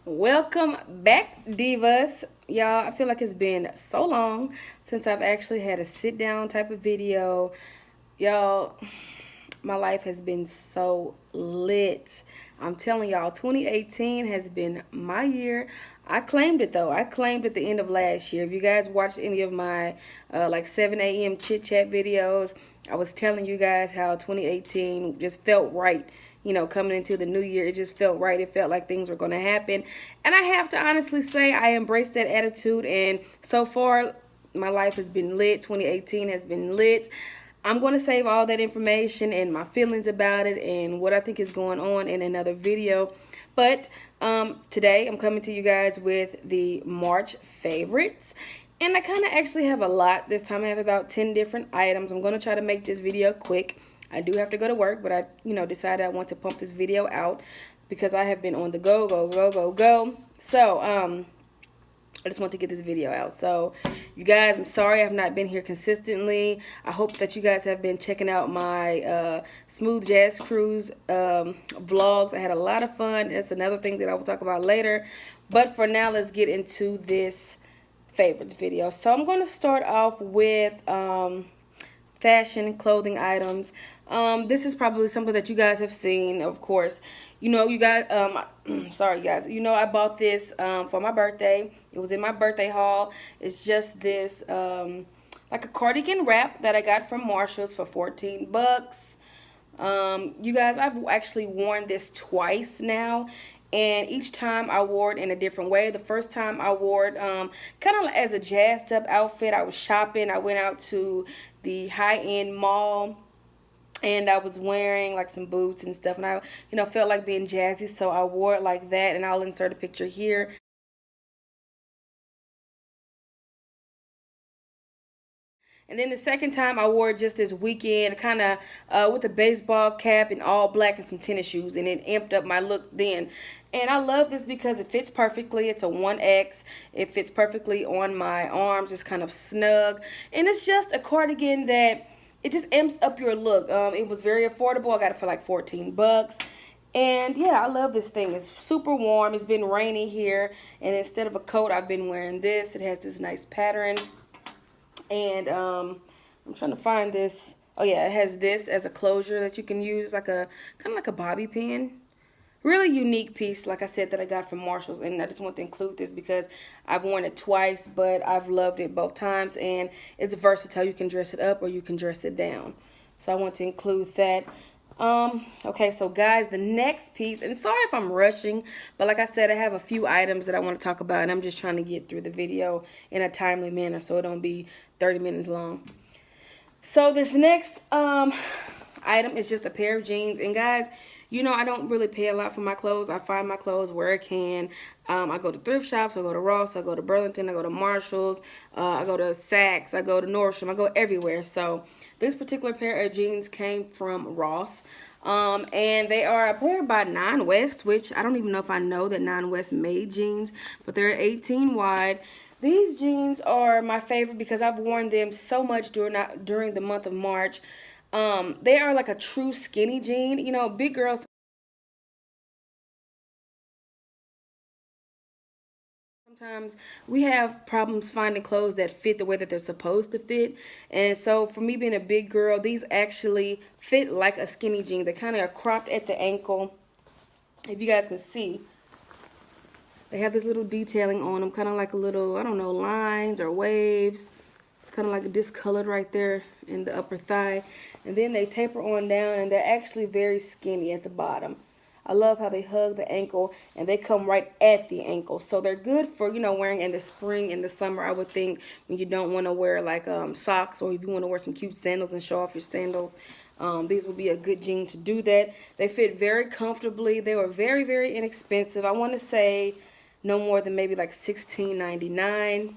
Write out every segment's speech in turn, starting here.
Welcome back, divas. Y'all, I feel like it's been so long since I've actually had a sit down type of video. Y'all, my life has been so lit. I'm telling y'all, 2018 has been my year. I claimed it though. I claimed at the end of last year. If you guys watched any of my like 7 a.m. chit chat videos, I was telling you guys how 2018 just felt right. You know, coming into the new year, it just felt right. It felt like things were going to happen. And I have to honestly say, I embraced that attitude. And so far, my life has been lit. 2018 has been lit. I'm going to save all that information and my feelings about it and what I think is going on in another video. But today I'm coming to you guys with the March favorites. And I kind of actually have a lot this time. I have about 10 different items. I'm going to try to make this video quick. I do have to go to work, but I, decided I want to pump this video out because I have been on the go, go, go, go, go. So, I just want to get this video out. So, you guys, I'm sorry I've not been here consistently. I hope that you guys have been checking out my Smooth Jazz Cruise vlogs. I had a lot of fun. That's another thing that I will talk about later. But for now, let's get into this favorites video. So, I'm going to start off with fashion clothing items. This is probably something that you guys have seen, of course. You guys, sorry guys, I bought this for my birthday. It was in my birthday haul. It's just this like a cardigan wrap that I got from Marshall's for 14 bucks. You guys, I've actually worn this twice now. And each time I wore it in a different way. The first time I wore it kind of as a jazzed up outfit. I was shopping. I went out to the high-end mall. And I was wearing like some boots and stuff. And I, felt like being jazzy. So I wore it like that. And I'll insert a picture here. And then the second time I wore it just this weekend, kind of with a baseball cap and all black and some tennis shoes. And it amped up my look then. And I love this because it fits perfectly. It's a 1X. It fits perfectly on my arms. It's kind of snug. And it's just a cardigan that it just amps up your look. It was very affordable. I got it for like 14 bucks. And yeah, I love this thing. It's super warm. It's been rainy here. And instead of a coat, I've been wearing this. It has this nice pattern. And I'm trying to find this. Oh yeah, it has this as a closure that you can use, like a kind of like a bobby pin. Really unique piece, like I said, that I got from Marshall's, and I just want to include this because I've worn it twice, but I've loved it both times, and it's versatile. You can dress it up or you can dress it down. So I want to include that. Okay, so guys, the next piece, and sorry if I'm rushing, but like I said, I have a few items that I want to talk about, and I'm just trying to get through the video in a timely manner so it don't be 30 minutes long. So this next item is just a pair of jeans, and guys, I don't really pay a lot for my clothes. I find my clothes where I can. I go to thrift shops, I go to Ross, I go to Burlington, I go to Marshall's, I go to Saks, I go to Nordstrom, I go everywhere. So this particular pair of jeans came from Ross. And they are a pair by Nine West, which I don't even know if I know that Nine West made jeans, but they're 18 wide. These jeans are my favorite because I've worn them so much during the month of March. They are like a true skinny jean. Big girls sometimes we have problems finding clothes that fit the way that they're supposed to fit. And so for me being a big girl, these actually fit like a skinny jean. They kind of are cropped at the ankle. If you guys can see, they have this little detailing on them, kind of like a little, I don't know, lines or waves. It's kind of like discolored right there in the upper thigh. And then they taper on down, and they're actually very skinny at the bottom. I love how they hug the ankle, and they come right at the ankle. So they're good for, wearing in the spring and the summer, I would think, when you don't want to wear, like, socks, or if you want to wear some cute sandals and show off your sandals. These would be a good jean to do that. They fit very comfortably. They were very, very inexpensive. I want to say no more than maybe like $16.99.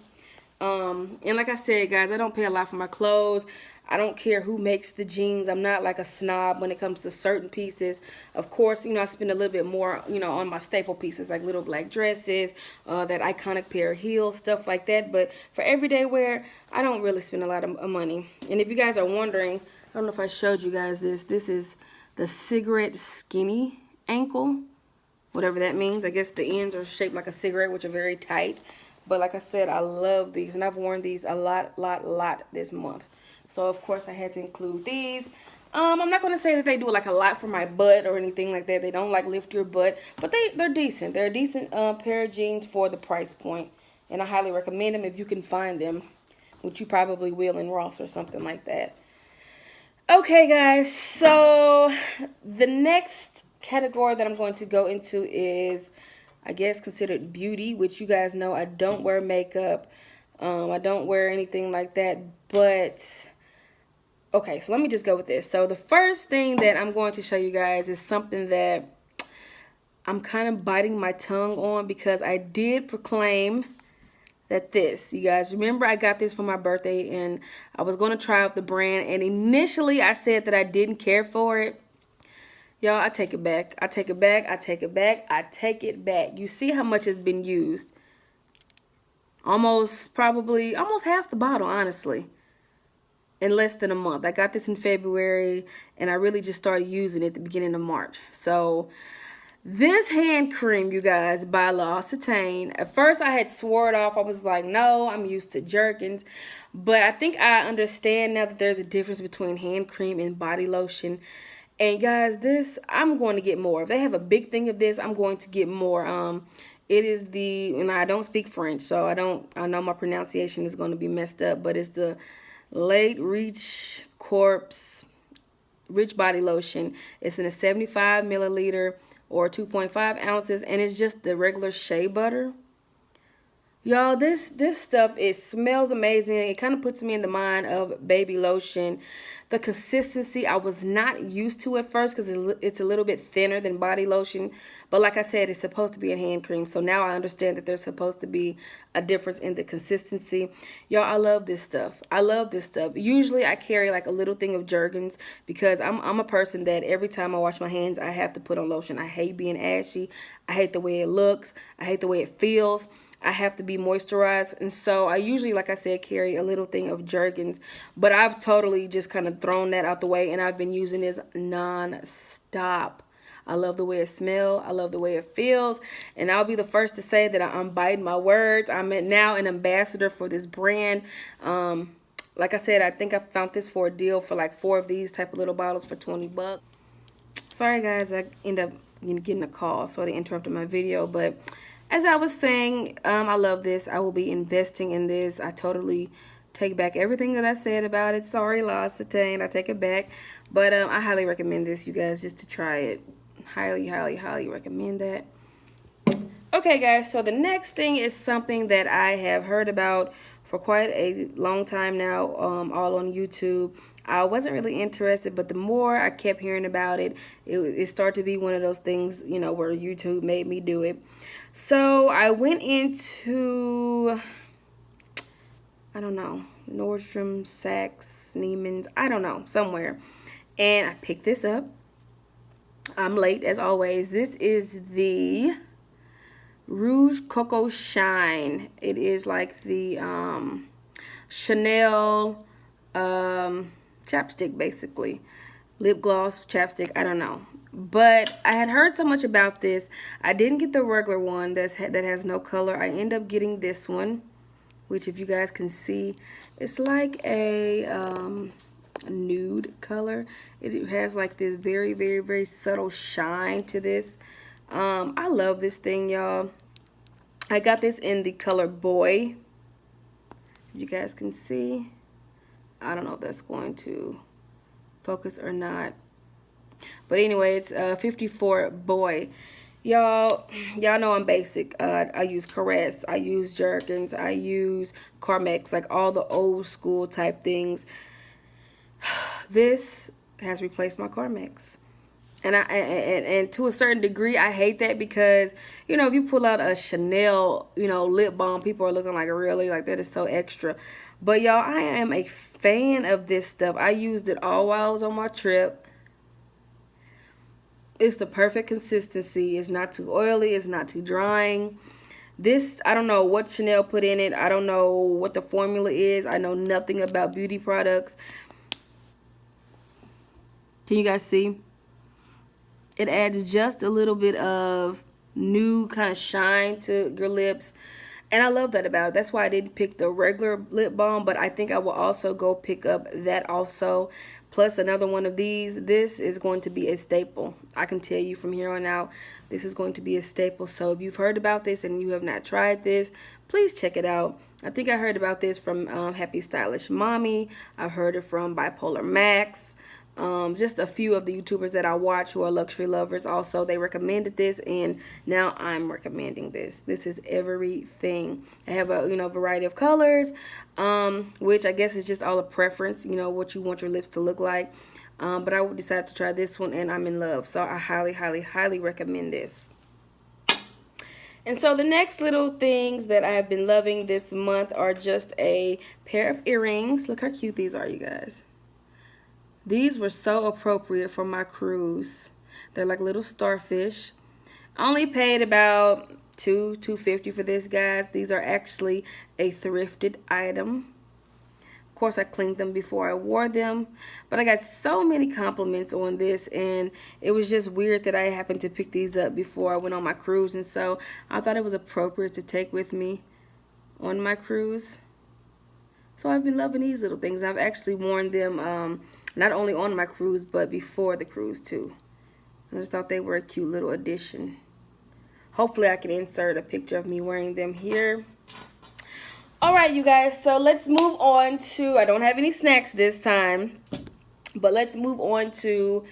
And like I said, guys, I don't pay a lot for my clothes. I don't care who makes the jeans. I'm not like a snob when it comes to certain pieces. Of course, I spend a little bit more, on my staple pieces, like little black dresses, that iconic pair of heels, stuff like that. But for everyday wear, I don't really spend a lot of money. And if you guys are wondering, I don't know if I showed you guys this. This is the cigarette skinny ankle. whatever that means. I guess the ends are shaped like a cigarette, which are very tight. But like I said, I love these, and I've worn these a lot this month. So of course I had to include these. I'm not going to say that they do like a lot for my butt or anything like that. They don't like lift your butt, but they're decent. They're a decent pair of jeans for the price point, and I highly recommend them if you can find them, which you probably will in Ross or something like that. Okay, guys, so the next category that I'm going to go into is, I guess, considered beauty, which you guys know I don't wear makeup. I don't wear anything like that, but okay, so let me just go with this. So the first thing that I'm going to show you guys is something that I'm kind of biting my tongue on, because I did proclaim that this, you guys remember I got this for my birthday and I was going to try out the brand, and initially I said that I didn't care for it. Y'all, I take it back. I take it back. I take it back. I take it back. You see how much has been used? Almost half the bottle, honestly, in less than a month. I got this in February and I really just started using it at the beginning of March. So this hand cream, you guys, by L'Occitane. At first I had swore it off. I was like, no, I'm used to Jergens. But I think I understand now that there's a difference between hand cream and body lotion. And guys, this, I'm going to get more. If they have a big thing of this, I'm going to get more. It is and I don't speak French, so I know my pronunciation is going to be messed up, but it's the Late Reach Corpse Rich Body Lotion. It's in a 75 milliliter or 2.5 ounces, and it's just the regular shea butter. Y'all, this stuff, it smells amazing. It kind of puts me in the mind of baby lotion. The consistency, I was not used to at first because it's a little bit thinner than body lotion. But like I said, it's supposed to be a hand cream. So now I understand that there's supposed to be a difference in the consistency. Y'all, I love this stuff. I love this stuff. Usually I carry like a little thing of Jergens because I'm a person that every time I wash my hands, I have to put on lotion. I hate being ashy. I hate the way it looks. I hate the way it feels. I have to be moisturized, and so I usually, like I said, carry a little thing of Jergens, but I've totally just kind of thrown that out the way, and I've been using this non-stop. I love the way it smells. I love the way it feels, and I'll be the first to say that I'm biting my words. I'm now an ambassador for this brand. Like I said, I think I found this for a deal for like 4 of these type of little bottles for 20 bucks. Sorry guys, I end up getting a call, so they interrupted my video, but as I was saying, I love this. I will be investing in this. I totally take back everything that I said about it. Sorry, L'Occitane. I take it back. But I highly recommend this, you guys, just to try it. Highly recommend that. Okay, guys, so the next thing is something that I have heard about for quite a long time now, all on YouTube. I wasn't really interested, but the more I kept hearing about it, it started to be one of those things, you know, where YouTube made me do it. So I went into, I don't know, Nordstrom, Saks, Neiman's, I don't know, somewhere. And I picked this up. I'm late, as always. This is the Rouge Coco Shine. It is like the Chanel chapstick, basically. Lip gloss, chapstick, I don't know. But I had heard so much about this. I didn't get the regular one that has no color. I end up getting this one, which if you guys can see, it's like a nude color. It has like this very subtle shine to this. I love this thing, y'all. I got this in the color Boy. You guys can see. I don't know if that's going to focus or not. But anyway, it's 54 Boy. Y'all know I'm basic. I use Caress. I use Jergens. I use Carmex, like all the old school type things. This has replaced my Carmex. And to a certain degree, I hate that because, you know, if you pull out a Chanel, you know, lip balm, people are looking like, really, like that is so extra. But y'all, I am a fan of this stuff. I used it all while I was on my trip. It's the perfect consistency. It's not too oily. It's not too drying. This, I don't know what Chanel put in it. I don't know what the formula is. I know nothing about beauty products. Can you guys see? It adds just a little bit of new kind of shine to your lips. And I love that about it. That's why I didn't pick the regular lip balm, but I think I will also go pick up that also. Plus another one of these. This is going to be a staple. I can tell you from here on out, this is going to be a staple. So if you've heard about this and you have not tried this, please check it out. I think I heard about this from Happy Stylish Mommy. I've heard it from Bipolar Max. Just a few of the YouTubers that I watch who are luxury lovers also, they recommended this, and now I'm recommending this. This is everything. I have a variety of colors, which I guess is just all a preference, what you want your lips to look like. But I decided to try this one, and I'm in love. So I highly, highly, highly recommend this. And so the next little things that I have been loving this month are just a pair of earrings. Look how cute these are, you guys. These were so appropriate for my cruise. They're like little starfish. I only paid about $2.50 for this, guys. These are actually a thrifted item. Of course, I cleaned them before I wore them, but I got so many compliments on this, and it was just weird that I happened to pick these up before I went on my cruise, and so I thought it was appropriate to take with me on my cruise. So I've been loving these little things. I've actually worn them not only on my cruise, but before the cruise too. I just thought they were a cute little addition. Hopefully I can insert a picture of me wearing them here. Alright, you guys, so let's move on to, I don't have any snacks this time, but let's move on to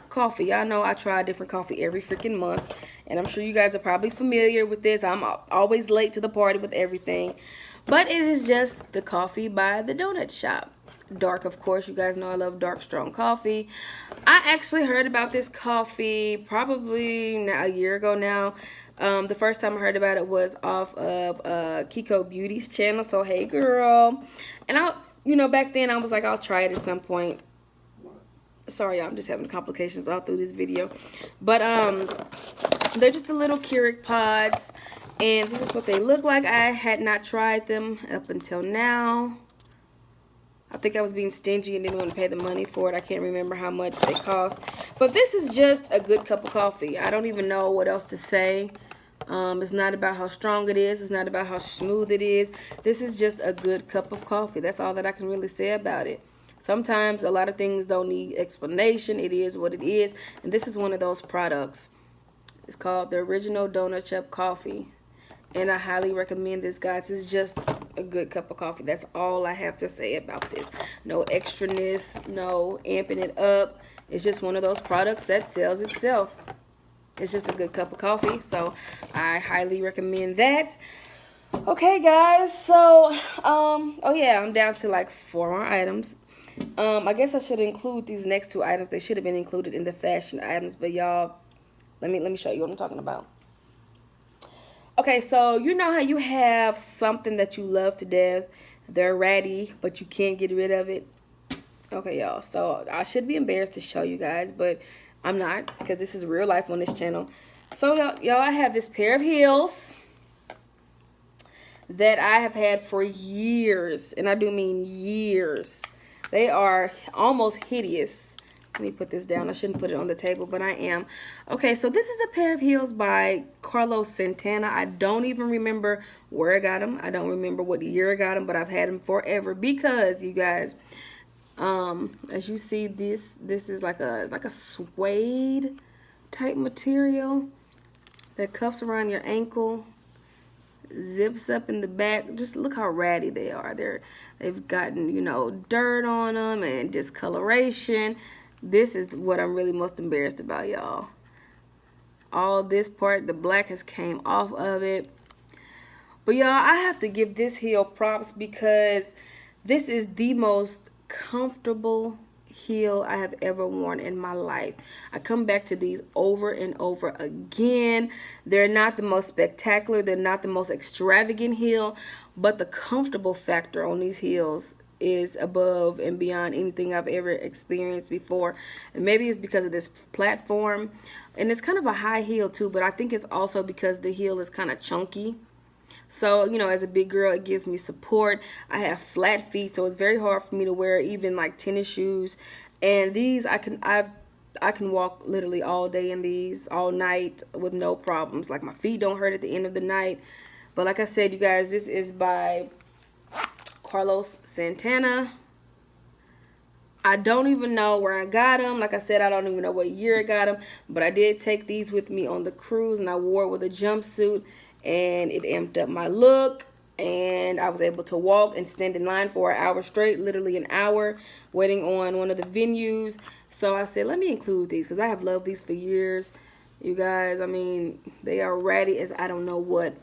coffee. Y'all know I try a different coffee every freaking month, and I'm sure you guys are probably familiar with this. I'm always late to the party with everything. But it is just the coffee by the donut shop. Dark, of course. You guys know I love dark, strong coffee. I actually heard about this coffee probably a year ago now. The first time I heard about it was off of Kiko Beauty's channel. So, hey, girl. And back then I was like, I'll try it at some point. Sorry, y'all, I'm just having complications all through this video. But they're just the little Keurig pods. And this is what they look like. I had not tried them up until now. I think I was being stingy and didn't want to pay the money for it. I can't remember how much they cost. But this is just a good cup of coffee. I don't even know what else to say. It's not about how strong it is. It's not about how smooth it is. This is just a good cup of coffee. That's all that I can really say about it. Sometimes a lot of things don't need explanation. It is what it is. And this is one of those products. It's called the Original Donut Shop Coffee. And I highly recommend this, guys. It's just a good cup of coffee. That's all I have to say about this. No extraness, no amping it up. It's just one of those products that sells itself. It's just a good cup of coffee. So I highly recommend that. Okay, guys. So, oh yeah, I'm down to like 4 more items. I guess I should include these next 2 items. They should have been included in the fashion items. But y'all, let me show you what I'm talking about. Okay, so you know how you have something that you love to death. They're ratty, but you can't get rid of it. Okay, y'all. So I should be embarrassed to show you guys, but I'm not, because this is real life on this channel. So y'all, I have this pair of heels that I have had for years, and I do mean years. They are almost hideous. Let me put this down. I shouldn't put it on the table, but I am. Okay, so this is a pair of heels by Carlos Santana. I don't even remember where I got them. I don't remember what year I got them, but I've had them forever because, you guys, as you see, this is like a suede type material that cuffs around your ankle, zips up in the back. Just look how ratty they are. They've gotten, dirt on them and discoloration. This is what I'm really most embarrassed about, y'all. All this part, the black has came off of it. But y'all, I have to give this heel props because this is the most comfortable heel I have ever worn in my life. I come back to these over and over again. They're not the most spectacular. They're not the most extravagant heel, but the comfortable factor on these heels is above and beyond anything I've ever experienced before. And maybe it's because of this platform, and it's kind of a high heel too, but I think it's also because the heel is kind of chunky. So, as a big girl, it gives me support. I have flat feet, so it's very hard for me to wear even like tennis shoes. And these, I've I can walk literally all day in these, all night with no problems. Like my feet don't hurt at the end of the night. But like I said, you guys, this is by Carlos Santana. I don't even know where I got them. Like I said, I don't even know what year I got them. But I did take these with me on the cruise, and I wore it with a jumpsuit, and it amped up my look. And I was able to walk and stand in line for an hour straight, literally an hour, waiting on one of the venues. So I said, let me include these because I have loved these for years. You guys, I mean, they are ratty as I don't know what.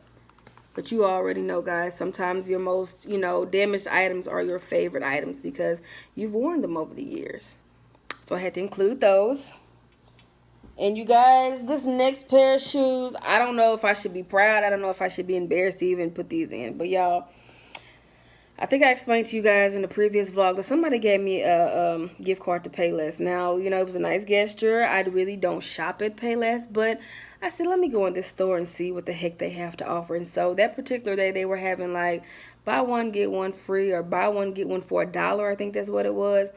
But you already know, guys, sometimes your most, damaged items are your favorite items because you've worn them over the years. So I had to include those. And you guys, this next pair of shoes, I don't know if I should be proud. I don't know if I should be embarrassed to even put these in. But y'all, I think I explained to you guys in the previous vlog that somebody gave me a gift card to Payless. Now, it was a nice gesture. I really don't shop at Payless, but I said, let me go in this store and see what the heck they have to offer. And so that particular day, they were having like buy one, get one free, or buy one, get one for $1. I think that's what it was.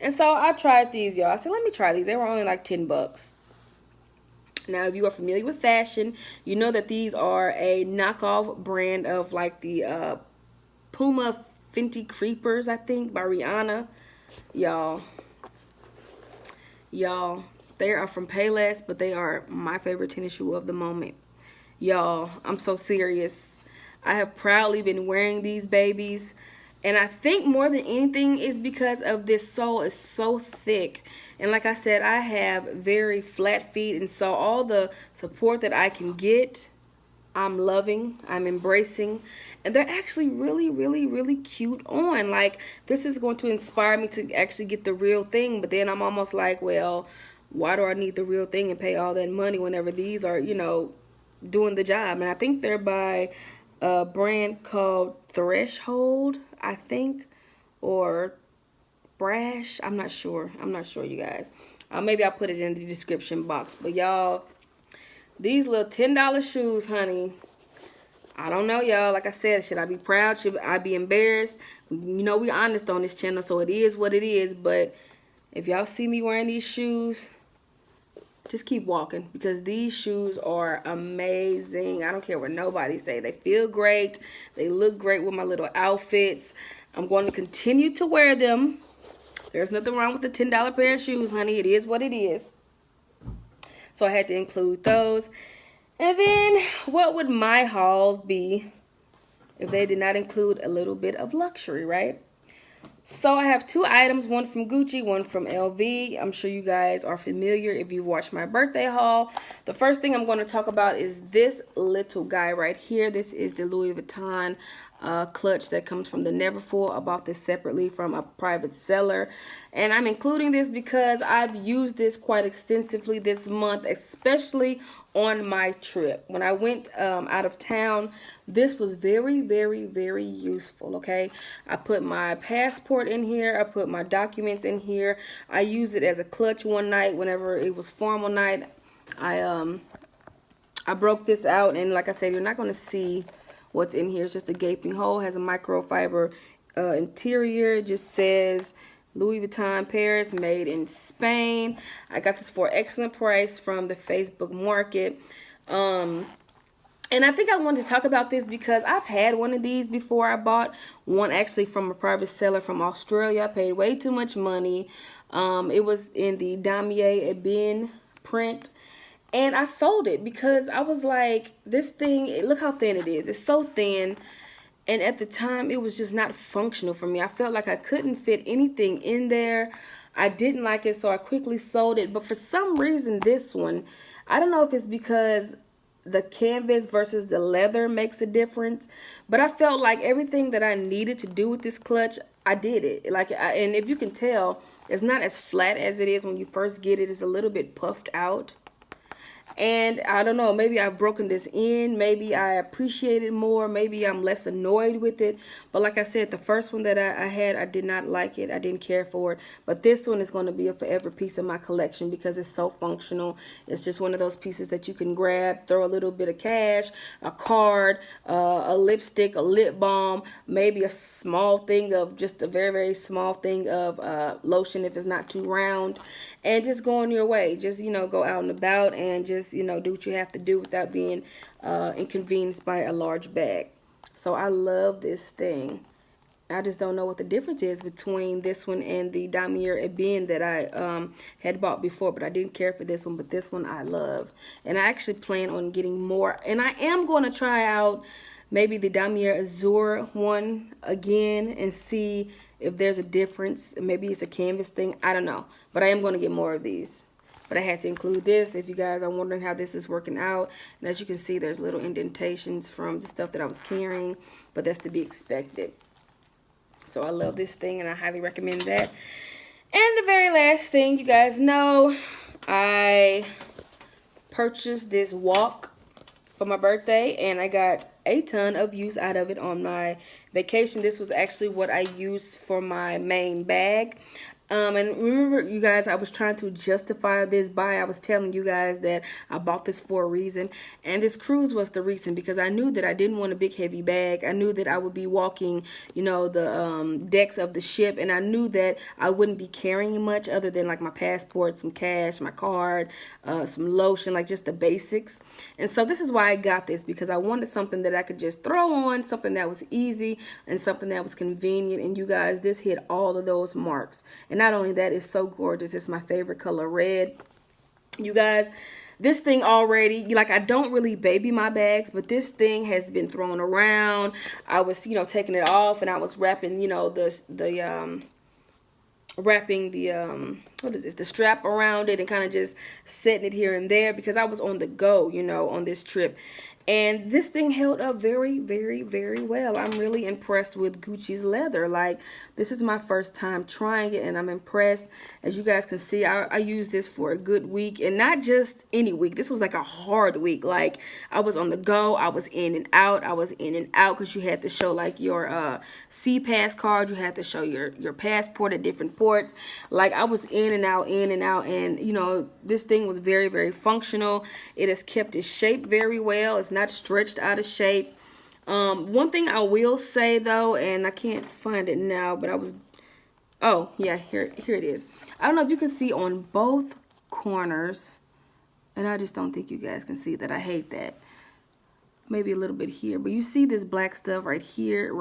And so I tried these, y'all. I said, let me try these. They were only like 10 bucks. Now, if you are familiar with fashion, you know that these are a knockoff brand of like the Puma Fenty Creepers, I think, by Rihanna. Y'all, they are from Payless, but they are my favorite tennis shoe of the moment. Y'all, I'm so serious. I have proudly been wearing these babies. And I think more than anything is because of this sole is so thick. And like I said, I have very flat feet. And so all the support that I can get, I'm loving, I'm embracing. And they're actually really, really, really cute on. Like, this is going to inspire me to actually get the real thing. But then I'm almost like, well, why do I need the real thing and pay all that money whenever these are, doing the job? And I think they're by a brand called Threshold, I think, or Brash. I'm not sure, you guys. Maybe I'll put it in the description box. But y'all, these little $10 shoes, honey, I don't know, y'all. Like I said, should I be proud? Should I be embarrassed? We're honest on this channel, so it is what it is. But if y'all see me wearing these shoes, just keep walking because these shoes are amazing. I don't care what nobody say. They feel great. They look great with my little outfits. I'm going to continue to wear them. There's nothing wrong with the $10 pair of shoes, honey. It is what it is. So I had to include those. And then what would my hauls be if they did not include a little bit of luxury, right? So I have two items, one from Gucci, one from LV. I'm sure you guys are familiar if you've watched my birthday haul. The first thing I'm going to talk about is this little guy right here. This is the Louis Vuitton clutch that comes from the Neverfull. I bought this separately from a private seller. And I'm including this because I've used this quite extensively this month, especially on my trip. When I went out of town, this was very, very, very useful, okay? I put my passport in here. I put my documents in here. I used it as a clutch one night whenever it was formal night. I broke this out, and like I said, you're not going to see what's in here. It's just a gaping hole. It has a microfiber interior. It just says Louis Vuitton Paris, made in Spain. I got this for an excellent price from the Facebook market. And I think I wanted to talk about this because I've had one of these before. I bought one actually from a private seller from Australia. I paid way too much money. It was in the Damier Ebene print. And I sold it because I was like, this thing, look how thin it is. It's so thin. And at the time, it was just not functional for me. I felt like I couldn't fit anything in there. I didn't like it, so I quickly sold it. But for some reason, this one, I don't know if it's because the canvas versus the leather makes a difference, but I felt like everything that I needed to do with this clutch, I did it. And if you can tell, it's not as flat as it is when you first get it. It's a little bit puffed out. And I don't know, maybe I've broken this in, maybe I appreciate it more, maybe I'm less annoyed with it. But like I said, the first one that I had, I did not like it, I didn't care for it. But this one is going to be a forever piece of my collection because it's so functional. It's just one of those pieces that you can grab, throw a little bit of cash, a card, a lipstick, a lip balm, maybe a small thing of, just a very, very small thing of lotion if it's not too round, and just go on your way. Just, you know, go out and about and just, you know, do what you have to do without being inconvenienced by a large bag. So I love this thing. I just don't know what the difference is between this one and the Damier Ebene that I had bought before, but I didn't care for this one, but this one I love. And I actually plan on getting more, and I am going to try out maybe the Damier Azur one again and see if there's a difference. Maybe it's a canvas thing, I don't know, but I am going to get more of these. But I had to include this if you guys are wondering how this is working out. And as you can see, there's little indentations from the stuff that I was carrying, but that's to be expected. So I love this thing and I highly recommend that. And the very last thing, you guys know, I purchased this walk for my birthday and I got a ton of use out of it on my vacation. This was actually what I used for my main bag. And remember, you guys, I was trying to justify this buy. I was telling you guys that I bought this for a reason. And this cruise was the reason, because I knew that I didn't want a big heavy bag. I knew that I would be walking, you know, the decks of the ship. And I knew that I wouldn't be carrying much other than like my passport, some cash, my card, some lotion, like just the basics. And so this is why I got this, because I wanted something that I could just throw on, something that was easy and something that was convenient. And you guys, this hit all of those marks. And not only that, it's so gorgeous. It's my favorite color, red. You guys, this thing already, like, I don't really baby my bags, but this thing has been thrown around. I was, you know, taking it off and I was wrapping, you know, wrapping the what is this, the strap around it and kind of just setting it here and there because I was on the go, you know, on this trip. And this thing held up very, very, very well. I'm really impressed with Gucci's leather. Like, this is my first time trying it, and I'm impressed. As you guys can see, I used this for a good week, and not just any week. This was like a hard week. Like, I was on the go. I was in and out. I was in and out because you had to show, like, your C-Pass card. You had to show your passport at different ports. Like, I was in and out, and, you know, this thing was very, very functional. It has kept its shape very well. It's not stretched out of shape. One thing I will say though, and I can't find it now, but oh yeah, here it is. I don't know if you can see on both corners, and I just don't think you guys can see that. I hate that. Maybe a little bit here, but you see this black stuff right here,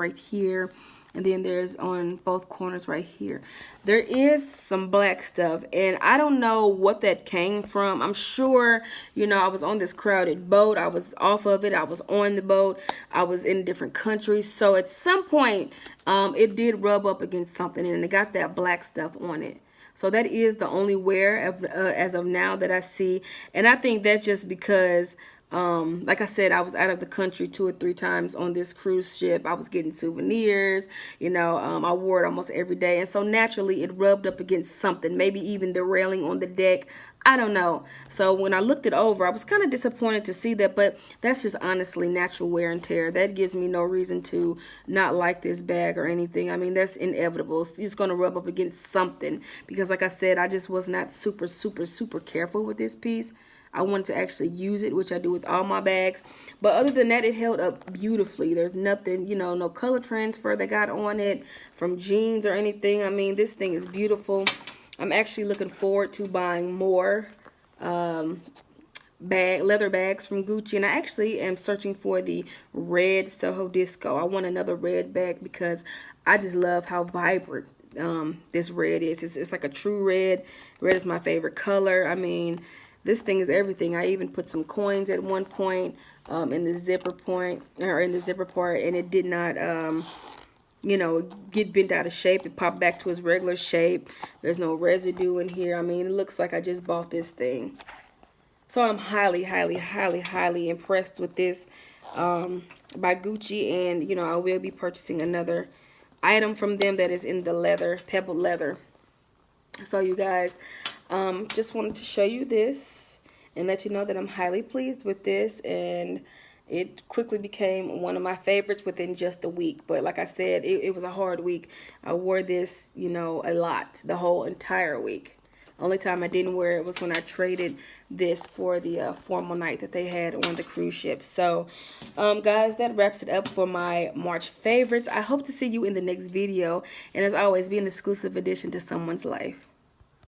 and then there's on both corners right here. There is some black stuff, and I don't know what that came from. I'm sure, you know, I was on this crowded boat. I was off of it. I was on the boat. I was in different countries. So at some point, it did rub up against something, and it got that black stuff on it. So that is the only wear as of now that I see, and I think that's just because like I said, I was out of the country 2 or 3 times on this cruise ship. I was getting souvenirs, you know, I wore it almost every day. And so naturally it rubbed up against something, maybe even the railing on the deck. I don't know. So when I looked it over, I was kind of disappointed to see that, but that's just honestly natural wear and tear. That gives me no reason to not like this bag or anything. I mean, that's inevitable. It's going to rub up against something because like I said, I just was not super, super, super careful with this piece. I wanted to actually use it, which I do with all my bags. But other than that, it held up beautifully. There's nothing, you know, no color transfer that got on it from jeans or anything. I mean, this thing is beautiful. I'm actually looking forward to buying more leather bags from Gucci. And I actually am searching for the red Soho Disco. I want another red bag because I just love how vibrant this red is. It's like a true red. Red is my favorite color. I mean, this thing is everything. I even put some coins at one point in the zipper part, and it did not, you know, get bent out of shape. It popped back to its regular shape. There's no residue in here. I mean, it looks like I just bought this thing. So I'm highly, highly, highly, highly impressed with this by Gucci, and you know, I will be purchasing another item from them that is in the leather, pebbled leather. So you guys, just wanted to show you this, and let you know that I'm highly pleased with this, and it quickly became one of my favorites within just a week. But like I said, it was a hard week. I wore this, you know, a lot, the whole entire week. Only time I didn't wear it was when I traded this for the formal night that they had on the cruise ship. So, guys, that wraps it up for my March favorites. I hope to see you in the next video. And as always, be an exclusive addition to someone's life.